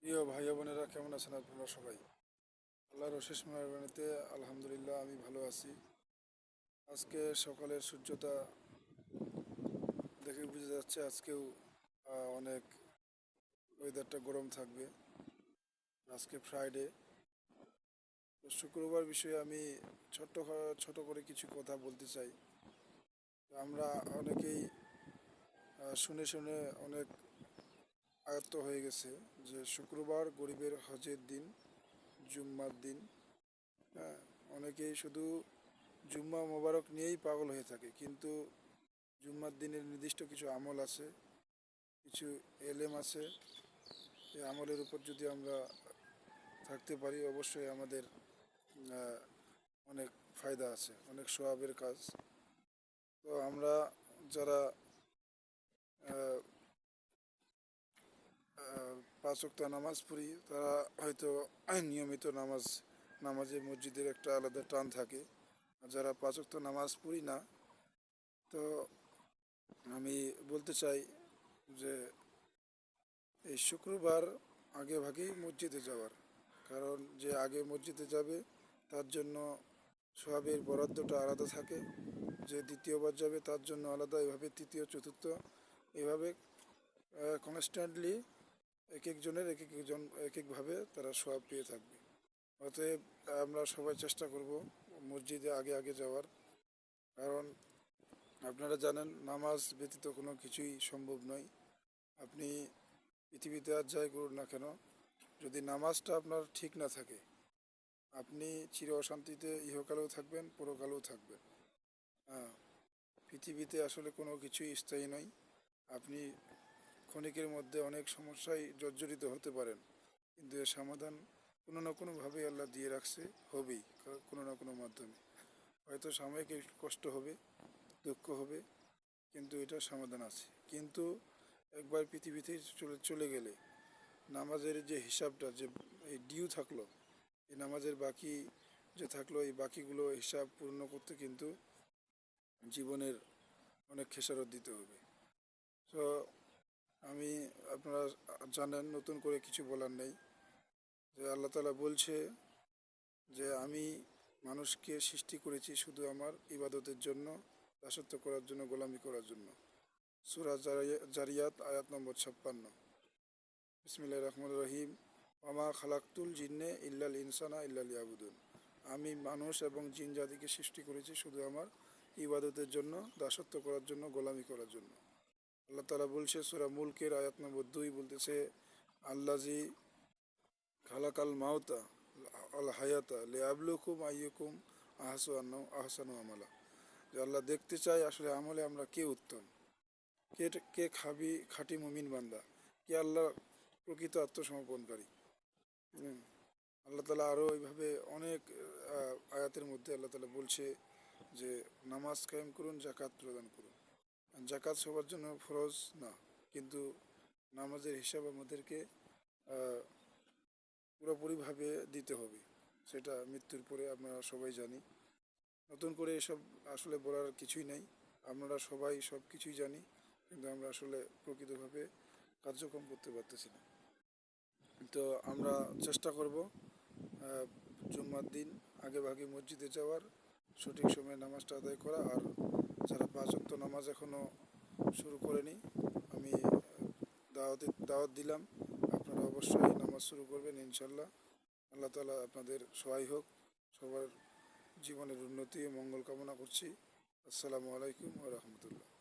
প্রিয় ভাই বোনেরা, কেমন আছেন আপনারা সবাই? আল্লাহর অশেষ মেহরবানিতে আলহামদুলিল্লাহ আমি ভালো আছি। আজকে সকালের সূর্যটা দেখে বোঝা যাচ্ছে আজকেও অনেক ওয়েদারটা গরম থাকবে। আজকে ফ্রাইডে, তো শুক্রবার বিষয়ে আমি ছোট্ট ছোট করে কিছু কথা বলতে চাই। আমরা অনেকেই শুনে শুনে অনেক আয়ত্ত হয়ে গেছে যে শুক্রবার গরিবের হজের দিন, জুম্মার দিন। হ্যাঁ, অনেকেই শুধু জুম্মা মোবারক নিয়েই পাগল হয়ে থাকে, কিন্তু জুম্মার দিনের নির্দিষ্ট কিছু আমল আছে, কিছু এলেম আছে। এই আমলের উপর যদি আমরা থাকতে পারি, অবশ্যই আমাদের আহ, অনেক ফায়দা আছে, অনেক সওয়াবের কাজ। তো আমরা যারা আহ, পাঁচ ওয়াক্ত নামাজ পড়ি, তারা হয়তো নিয়মিত নামাজে মসজিদের একটা আলাদা টান থাকে। আর যারা পাঁচ ওয়াক্ত নামাজ পড়ি না, তো আমি বলতে চাই যে এই শুক্রবার আগে ভাগেই মসজিদে যাওয়ার, কারণ যে আগে মসজিদে যাবে তার জন্য সওয়াবের বরাদ্দটা আলাদা থাকে, যে দ্বিতীয়বার যাবে তার জন্য আলাদা, এভাবে তৃতীয় চতুর্থ, এভাবে কনস্ট্যান্টলি এক একজনের এক একভাবে তারা সওয়াব পেয়ে থাকবে। অতএব আমরা সবাই চেষ্টা করব মসজিদে আগে আগে যাওয়ার, কারণ আপনারা জানেন নামাজ ব্যতীত কোনো কিছুই সম্ভব নয়। আপনি পৃথিবীতে আর যাই করুন না কেন, যদি নামাজটা আপনার ঠিক না থাকে, আপনি চির অশান্তিতে ইহকালেও থাকবেন, পরকালেও থাকবেন। হ্যাঁ, পৃথিবীতে আসলে কোনো কিছুই স্থায়ী নয়। আপনি ক্ষণিকের মধ্যে অনেক সমস্যায় জর্জরিত হতে পারেন, কিন্তু এর সমাধান কোনো না কোনোভাবে আল্লাহ দিয়ে রাখছে, হবেই কোনো না কোনো মাধ্যমে। হয়তো সাময়িক একটু কষ্ট হবে, দুঃখ হবে, কিন্তু এটার সমাধান আছে। কিন্তু একবার পৃথিবীতে চলে চলে গেলে নামাজের যে হিসাবটা, যে এই ডিউ থাকলো, এই নামাজের বাকি যে থাকলো, এই বাকিগুলো হিসাব পূর্ণ করতে কিন্তু জীবনের অনেক খেসারত দিতে হবে। তো আমি, আপনারা জানেন, নতুন করে কিছু বলার নেই, যে আল্লাহ তাআলা বলছে যে আমি মানুষকে সৃষ্টি করেছি শুধু আমার ইবাদতের জন্য, দাসত্ব করার জন্য, গোলামি করার জন্য। সূরা জারিয়াত আয়াত নম্বর 56। বিসমিল্লাহির রহমানির রহিম। ওয়ামা খালাকতুল জিন্নে ইল্লাল ইনসানা ইল্লা লিয়াবুদুন। আমি মানুষ এবং জিন জাতিকে সৃষ্টি করেছি শুধু আমার ইবাদতের জন্য, দাসত্ব করার জন্য, গোলামি করার জন্য। আল্লাহ তাআলা বলছে সূরা মুলকের আয়াত নম্বর 2, বলতেছে আল্লাজি খালাকাল মাউতা আল হায়াতা লিয়াবলুকুম আইয়ুকুম আহসানু আমালা। যে আল্লাহ দেখতে চায় আসলে আমলে আমরা কে উত্তম, কে কে খাঁটি মুমিন বান্দা, কে আল্লাহ প্রকৃত আত্মসমর্পণকারী। হুম। আল্লাহ তালা আরও এইভাবে অনেক আয়াতের মধ্যে আল্লাহ তালা বলছে যে নামাজ কায়েম করুন, জাকাত প্রদান করুন। জাকাত সবার জন্য ফরজ না, কিন্তু নামাজের হিসাব আমাদেরকে আহ, পুরোপুরিভাবে দিতে হবে। সেটা মৃত্যুর পরে আপনারা সবাই জানি। নতুন করে এসব আসলে বলার কিছুই নেই, আপনারা সবাই সব কিছুই জানি, কিন্তু আমরা আসলে প্রকৃতভাবে কার্যক্রম করতে পারতেছি না। তো আমরা চেষ্টা করব জুম্মার দিন আগে ভাগে মসজিদে যাওয়ার, সঠিক সময়ে নামাজটা আদায় করা। আর যারা পাঁচ ওয়াক্ত নামাজ এখনও শুরু করেনি, আমি দাওয়াত দিলাম, আপনারা অবশ্যই নামাজ শুরু করবেন ইনশাল্লাহ। আল্লাহ তাআলা আপনাদের সহায় হোক। সবার জীবনের উন্নতি ও মঙ্গল কামনা করছি। আসসালামু আলাইকুম ওয়া রাহমাতুল্লাহ।